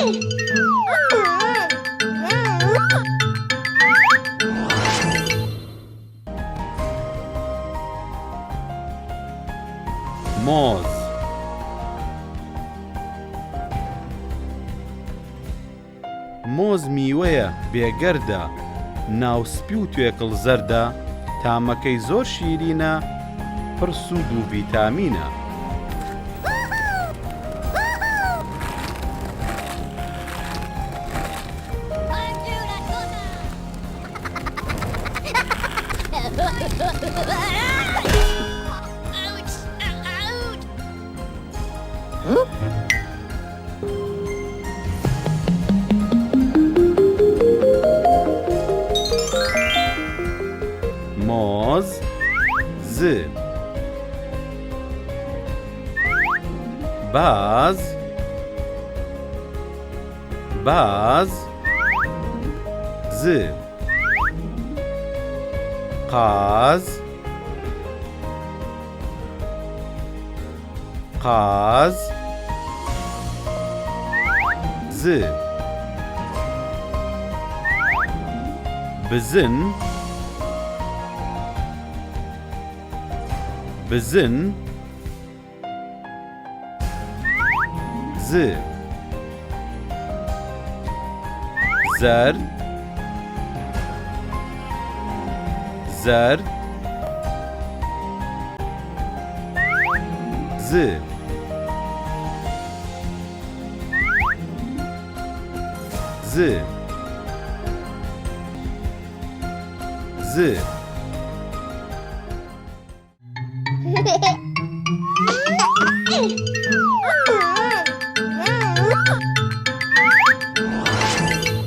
موز مۆز میوەیە بێگەردە ناوسپی و توێکڵ زەردە تامەکەی زۆر شیرینە پڕ سوود و ڤیتامینە مۆز ز باز ز قاز ز بزن ز زرد ز